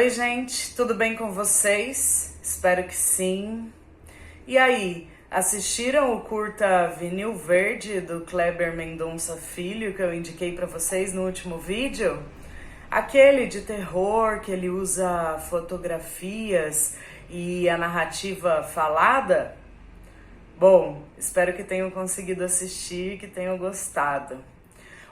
Oi, gente, tudo bem com vocês? Espero que sim. E aí, assistiram o curta Vinil Verde do Kleber Mendonça Filho que eu indiquei para vocês no último vídeo? Aquele de terror que ele usa fotografias e a narrativa falada? Bom, espero que tenham conseguido assistir e que tenham gostado.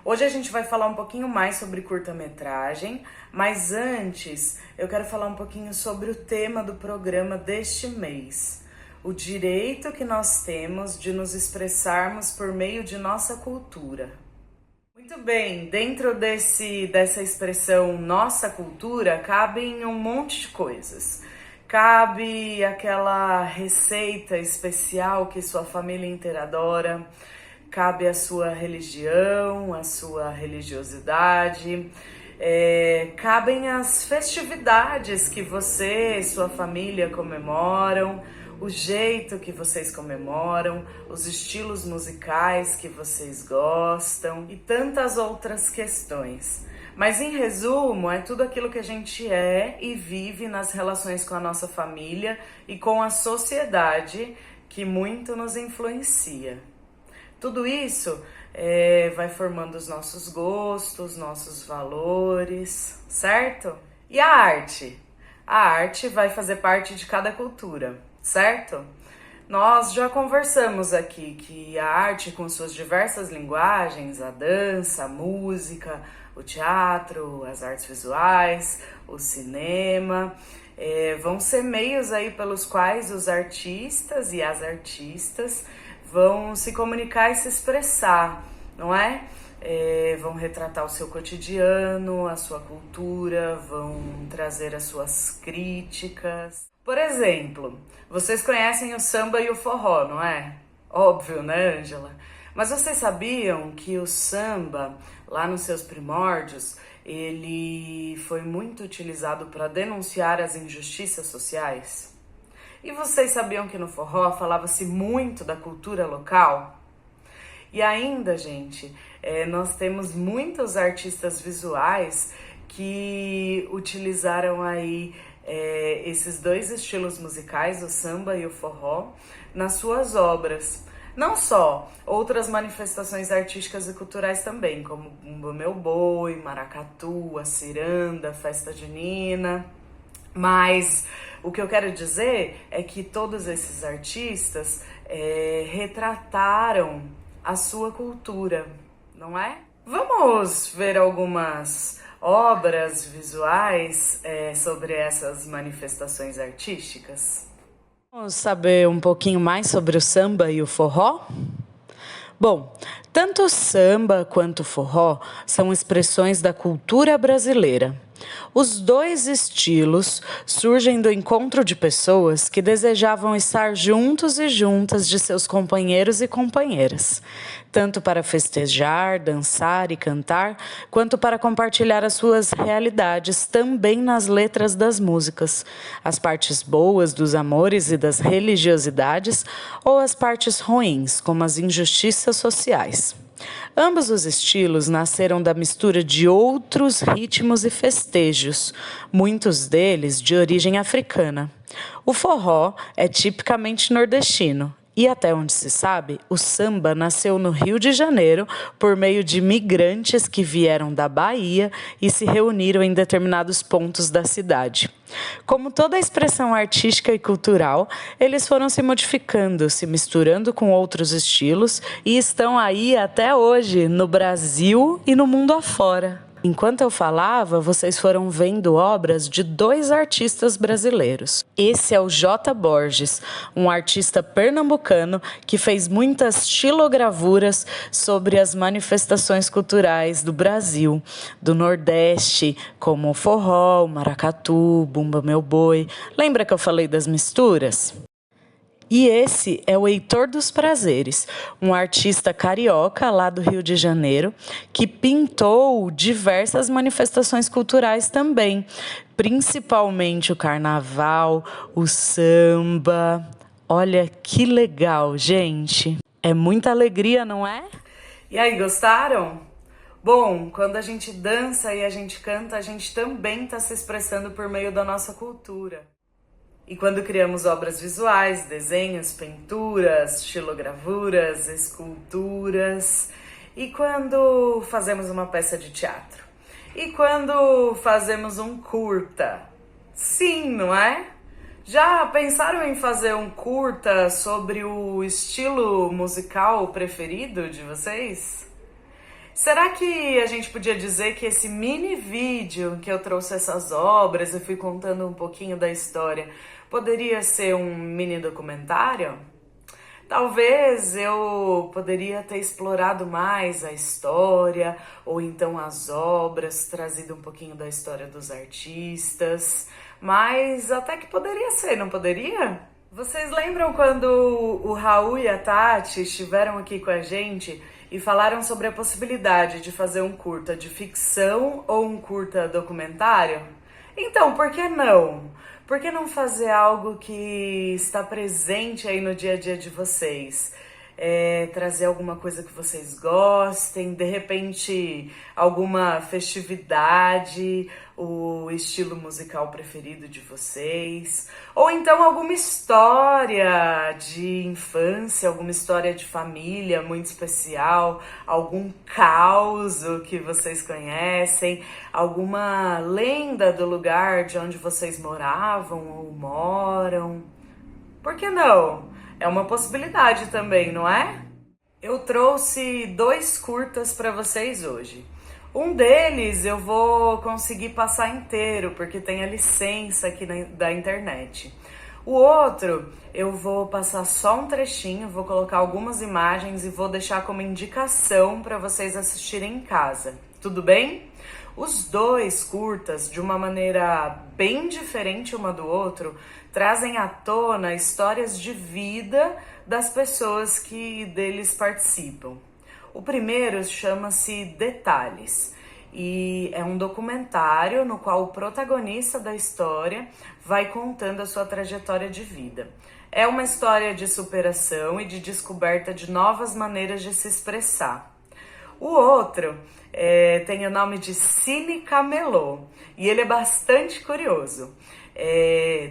Hoje a gente vai falar um pouquinho mais sobre curta-metragem, mas antes eu quero falar um pouquinho sobre o tema do programa deste mês. O direito que nós temos de nos expressarmos por meio de nossa cultura. Muito bem, dentro dessa expressão nossa cultura, cabem um monte de coisas. Cabe aquela receita especial que sua família inteira adora, cabe a sua religião, a sua religiosidade, cabem as festividades que você e sua família comemoram, o jeito que vocês comemoram, os estilos musicais que vocês gostam e tantas outras questões. Mas em resumo, é tudo aquilo que a gente é e vive nas relações com a nossa família e com a sociedade que muito nos influencia. Tudo isso vai formando os nossos gostos, nossos valores, certo? E a arte? A arte vai fazer parte de cada cultura, certo? Nós já conversamos aqui que a arte, com suas diversas linguagens, a dança, a música, o teatro, as artes visuais, o cinema, vão ser meios aí pelos quais os artistas e as artistas vão se comunicar e se expressar, não é? Vão retratar o seu cotidiano, a sua cultura, vão trazer as suas críticas. Por exemplo, vocês conhecem o samba e o forró, não é? Óbvio, né, Ângela? Mas vocês sabiam que o samba, lá nos seus primórdios, ele foi muito utilizado para denunciar as injustiças sociais? E vocês sabiam que no forró falava-se muito da cultura local? E ainda, gente, nós temos muitos artistas visuais que utilizaram aí esses dois estilos musicais, o samba e o forró, nas suas obras. Não só, outras manifestações artísticas e culturais também, como Bumba Meu Boi, Maracatu, a ciranda, festa junina. Mas o que eu quero dizer é que todos esses artistas retrataram a sua cultura, não é? Vamos ver algumas obras visuais sobre essas manifestações artísticas? Vamos saber um pouquinho mais sobre o samba e o forró? Bom, tanto o samba quanto o forró são expressões da cultura brasileira. Os dois estilos surgem do encontro de pessoas que desejavam estar juntos e juntas de seus companheiros e companheiras, tanto para festejar, dançar e cantar, quanto para compartilhar as suas realidades também nas letras das músicas, as partes boas dos amores e das religiosidades ou as partes ruins, como as injustiças sociais. Ambos os estilos nasceram da mistura de outros ritmos e festejos, muitos deles de origem africana. O forró é tipicamente nordestino e, até onde se sabe, o samba nasceu no Rio de Janeiro por meio de migrantes que vieram da Bahia e se reuniram em determinados pontos da cidade. Como toda expressão artística e cultural, eles foram se modificando, se misturando com outros estilos e estão aí até hoje, no Brasil e no mundo afora. Enquanto eu falava, vocês foram vendo obras de dois artistas brasileiros. Esse é o J. Borges, um artista pernambucano que fez muitas xilogravuras sobre as manifestações culturais do Brasil, do Nordeste, como o forró, o maracatu, Bumba Meu Boi. Lembra que eu falei das misturas? E esse é o Heitor dos Prazeres, um artista carioca lá do Rio de Janeiro, que pintou diversas manifestações culturais também, principalmente o carnaval, o samba. Olha que legal, gente! É muita alegria, não é? E aí, gostaram? Bom, quando a gente dança e a gente canta, a gente também está se expressando por meio da nossa cultura. E quando criamos obras visuais, desenhos, pinturas, xilogravuras, esculturas, e quando fazemos uma peça de teatro, e quando fazemos um curta, sim, não é? Já pensaram em fazer um curta sobre o estilo musical preferido de vocês? Será que a gente podia dizer que esse mini vídeo que eu trouxe essas obras e fui contando um pouquinho da história poderia ser um mini documentário? Talvez eu poderia ter explorado mais a história ou então as obras, trazido um pouquinho da história dos artistas, mas até que poderia ser, não poderia? Vocês lembram quando o Raul e a Tati estiveram aqui com a gente e falaram sobre a possibilidade de fazer um curta de ficção ou um curta documentário? Então, por que não? Por que não fazer algo que está presente aí no dia a dia de vocês? Trazer alguma coisa que vocês gostem, de repente alguma festividade, o estilo musical preferido de vocês, ou então alguma história de infância, alguma história de família muito especial, algum caos que vocês conhecem, alguma lenda do lugar de onde vocês moravam ou moram. Por que não? É uma possibilidade também, não é? Eu trouxe 2 curtas para vocês hoje. Um deles eu vou conseguir passar inteiro, porque tem a licença aqui da internet. O outro eu vou passar só um trechinho, vou colocar algumas imagens e vou deixar como indicação para vocês assistirem em casa. Tudo bem? Os 2 curtas, de uma maneira bem diferente uma do outro, trazem à tona histórias de vida das pessoas que deles participam. O primeiro chama-se Detalhes e é um documentário no qual o protagonista da história vai contando a sua trajetória de vida. É uma história de superação e de descoberta de novas maneiras de se expressar. O outro tem o nome de Cine Camelô e ele é bastante curioso.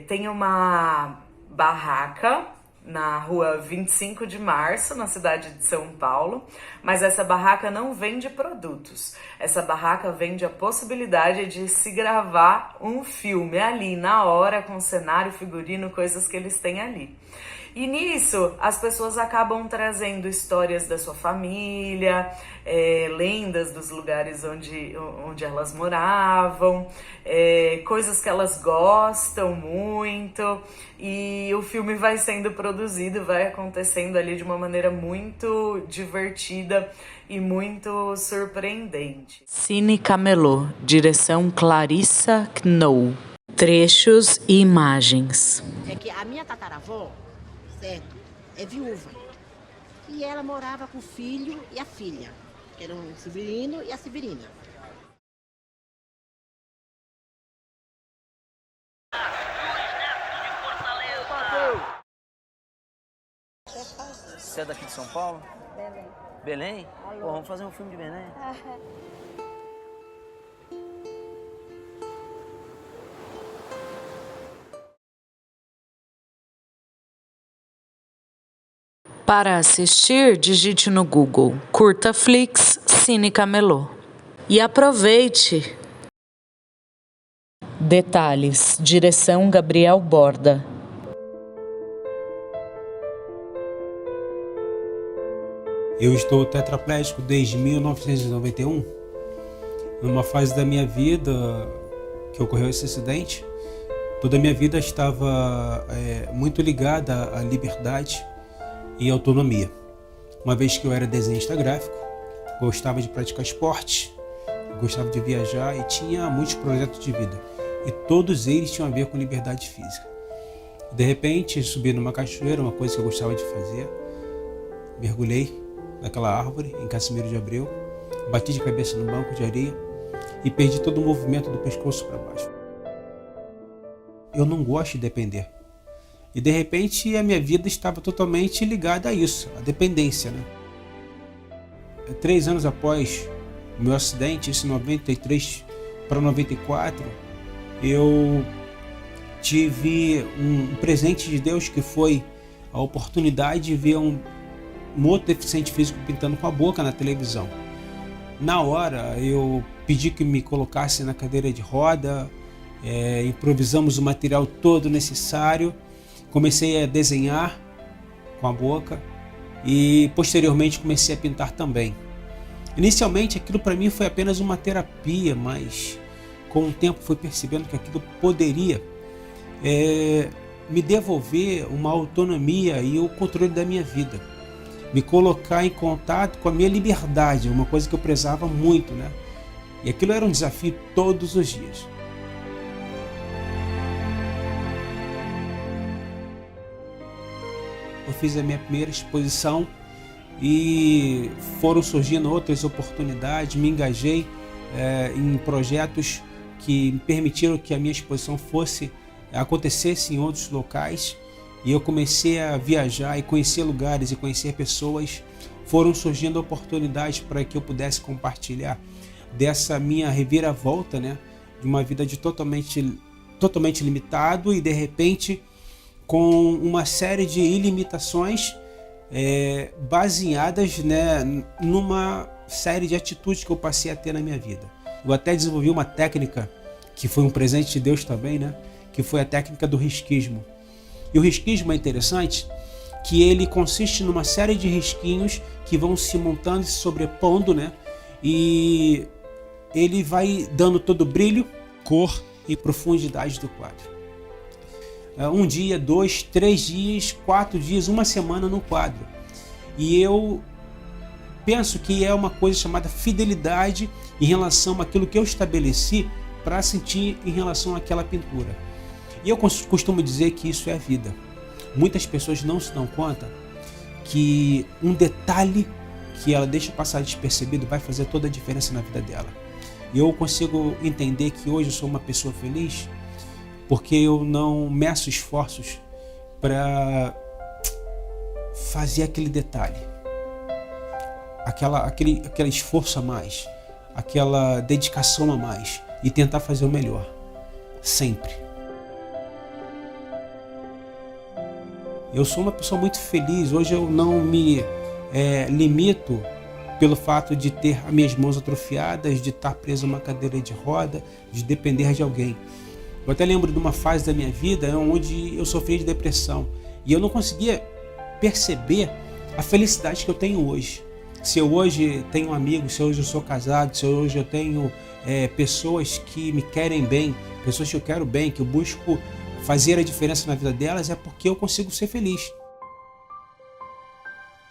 Tem uma barraca na rua 25 de março, na cidade de São Paulo, mas essa barraca não vende produtos. Essa barraca vende a possibilidade de se gravar um filme ali, na hora, com cenário, figurino, coisas que eles têm ali. E nisso, as pessoas acabam trazendo histórias da sua família, lendas dos lugares onde elas moravam, coisas que elas gostam muito, e o filme vai sendo produzido, vai acontecendo ali de uma maneira muito divertida e muito surpreendente. Cine Camelô, direção Clarissa Knoll. Trechos e imagens. É que a minha tataravó, certo, é viúva. E ela morava com o filho e a filha, que eram o Severino e a Severina. Você é daqui de São Paulo? Belém. Belém? Pô, vamos fazer um filme de Belém. Para assistir, digite no Google Curtaflix Cine Camelô e aproveite. Detalhes, direção Gabriel Borda. Eu estou tetraplégico desde 1991. Numa fase da minha vida que ocorreu esse acidente, toda a minha vida estava muito ligada à liberdade e autonomia. Uma vez que eu era desenhista gráfico, gostava de praticar esporte, gostava de viajar e tinha muitos projetos de vida. E todos eles tinham a ver com liberdade física. De repente, subi numa cachoeira, uma coisa que eu gostava de fazer. Mergulhei naquela árvore, em Casimiro de Abreu, bati de cabeça no banco de areia e perdi todo o movimento do pescoço para baixo. Eu não gosto de depender. E de repente a minha vida estava totalmente ligada a isso, a dependência, né? 3 anos após o meu acidente, isso em 93 para 94, eu tive um presente de Deus que foi a oportunidade de ver um outro deficiente físico pintando com a boca na televisão. Na hora eu pedi que me colocasse na cadeira de roda, improvisamos o material todo necessário, comecei a desenhar com a boca e posteriormente comecei a pintar também. Inicialmente aquilo para mim foi apenas uma terapia, mas com o tempo fui percebendo que aquilo poderia me devolver uma autonomia e o controle da minha vida, me colocar em contato com a minha liberdade, uma coisa que eu prezava muito, né? E aquilo era um desafio todos os dias. Eu fiz a minha primeira exposição e foram surgindo outras oportunidades, me engajei em projetos que me permitiram que a minha exposição acontecesse em outros locais, e eu comecei a viajar e conhecer lugares e conhecer pessoas. Foram surgindo oportunidades para que eu pudesse compartilhar dessa minha reviravolta, né, de uma vida totalmente limitado e de repente com uma série de ilimitações baseadas, né, numa série de atitudes que eu passei a ter na minha vida. Eu até desenvolvi uma técnica que foi um presente de Deus também, né, que foi a técnica do risquismo. E o risquismo é interessante que ele consiste numa série de risquinhos que vão se montando e se sobrepondo, né, e ele vai dando todo o brilho, cor e profundidade do quadro. Um dia, 2, 3 dias, 4 dias, uma semana no quadro. E eu penso que é uma coisa chamada fidelidade em relação àquilo que eu estabeleci para sentir em relação àquela pintura. E eu costumo dizer que isso é a vida. Muitas pessoas não se dão conta que um detalhe que ela deixa passar despercebido vai fazer toda a diferença na vida dela. E eu consigo entender que hoje eu sou uma pessoa feliz porque eu não meço esforços para fazer aquele detalhe, aquele esforço a mais, aquela dedicação a mais e tentar fazer o melhor, sempre. Eu sou uma pessoa muito feliz. Hoje eu não me limito pelo fato de ter as minhas mãos atrofiadas, de estar preso a uma cadeira de roda, de depender de alguém. Eu até lembro de uma fase da minha vida onde eu sofria de depressão e eu não conseguia perceber a felicidade que eu tenho hoje. Se eu hoje tenho amigos, se hoje eu sou casado, se hoje eu tenho pessoas que me querem bem, pessoas que eu quero bem, que eu busco fazer a diferença na vida delas, é porque eu consigo ser feliz.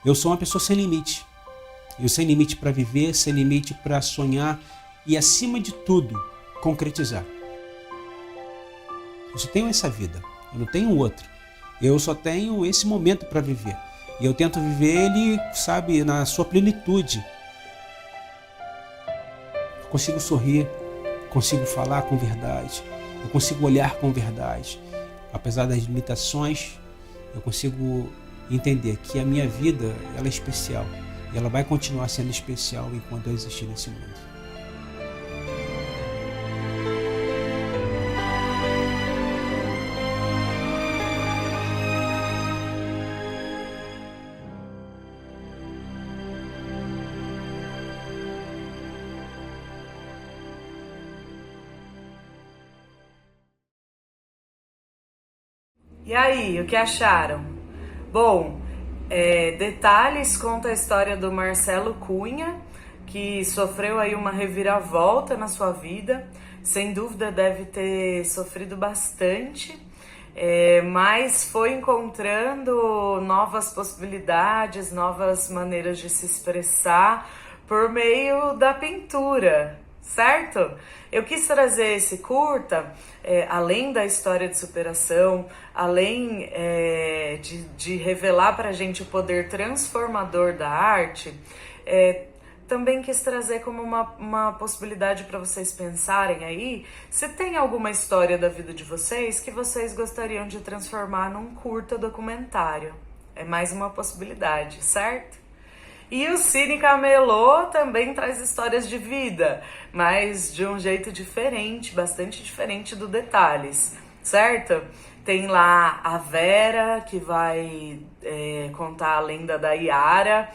Eu sou uma pessoa sem limite. Eu sem limite para viver, sem limite para sonhar e, acima de tudo, concretizar. Eu só tenho essa vida, eu não tenho outra. Eu só tenho esse momento para viver. E eu tento viver ele, sabe, na sua plenitude. Eu consigo sorrir, consigo falar com verdade, eu consigo olhar com verdade. Apesar das limitações, eu consigo entender que a minha vida ela é especial. E ela vai continuar sendo especial enquanto eu existir nesse mundo. E aí, o que acharam? Bom, Detalhes conta a história do Marcelo Cunha, que sofreu aí uma reviravolta na sua vida. Sem dúvida deve ter sofrido bastante, mas foi encontrando novas possibilidades, novas maneiras de se expressar por meio da pintura, certo? Eu quis trazer esse curta, além da história de superação, além de revelar pra gente o poder transformador da arte, também quis trazer como uma possibilidade para vocês pensarem aí se tem alguma história da vida de vocês que vocês gostariam de transformar num curta documentário. É mais uma possibilidade, certo? E o Cine Camelô também traz histórias de vida, mas de um jeito diferente, bastante diferente do Detalhes, certo? Tem lá a Vera, que vai contar a lenda da Iara,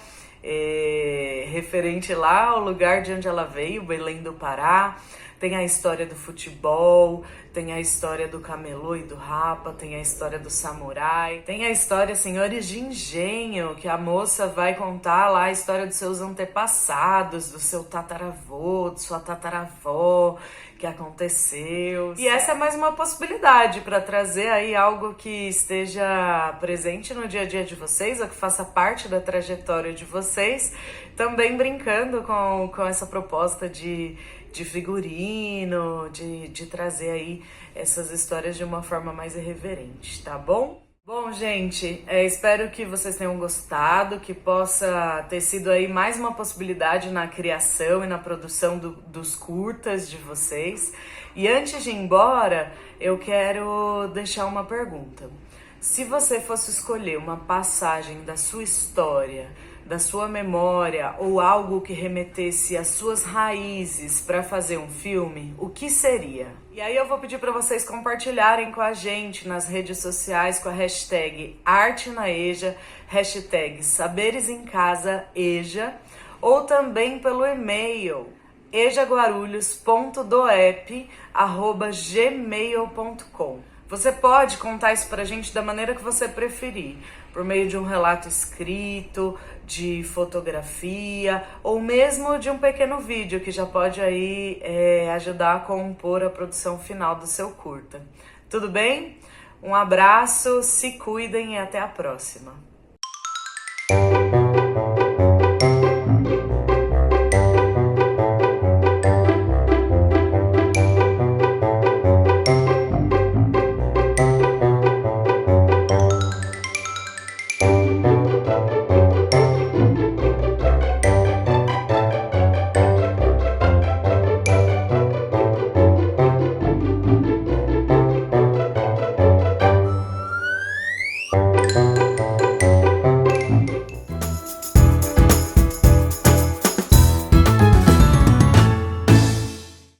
referente lá ao lugar de onde ela veio, Belém do Pará. Tem a história do futebol, tem a história do camelô e do rapa, tem a história do samurai, tem a história Senhores de Engenho, que a moça vai contar lá a história dos seus antepassados, do seu tataravô, de sua tataravó, que aconteceu. E essa é mais uma possibilidade para trazer aí algo que esteja presente no dia a dia de vocês, ou que faça parte da trajetória de vocês, também brincando com essa proposta de figurino, de trazer aí essas histórias de uma forma mais irreverente, tá bom? Bom, gente, espero que vocês tenham gostado, que possa ter sido aí mais uma possibilidade na criação e na produção dos curtas de vocês. E antes de ir embora, eu quero deixar uma pergunta. Se você fosse escolher uma passagem da sua história, da sua memória ou algo que remetesse às suas raízes para fazer um filme, o que seria? E aí eu vou pedir para vocês compartilharem com a gente nas redes sociais com a hashtag ArteNaEja, hashtag SaberesEmCasaEja, ou também pelo e-mail ejaguarulhos.doep@gmail.com. Você pode contar isso pra gente da maneira que você preferir, por meio de um relato escrito, de fotografia, ou mesmo de um pequeno vídeo que já pode aí ajudar a compor a produção final do seu curta. Tudo bem? Um abraço, se cuidem e até a próxima.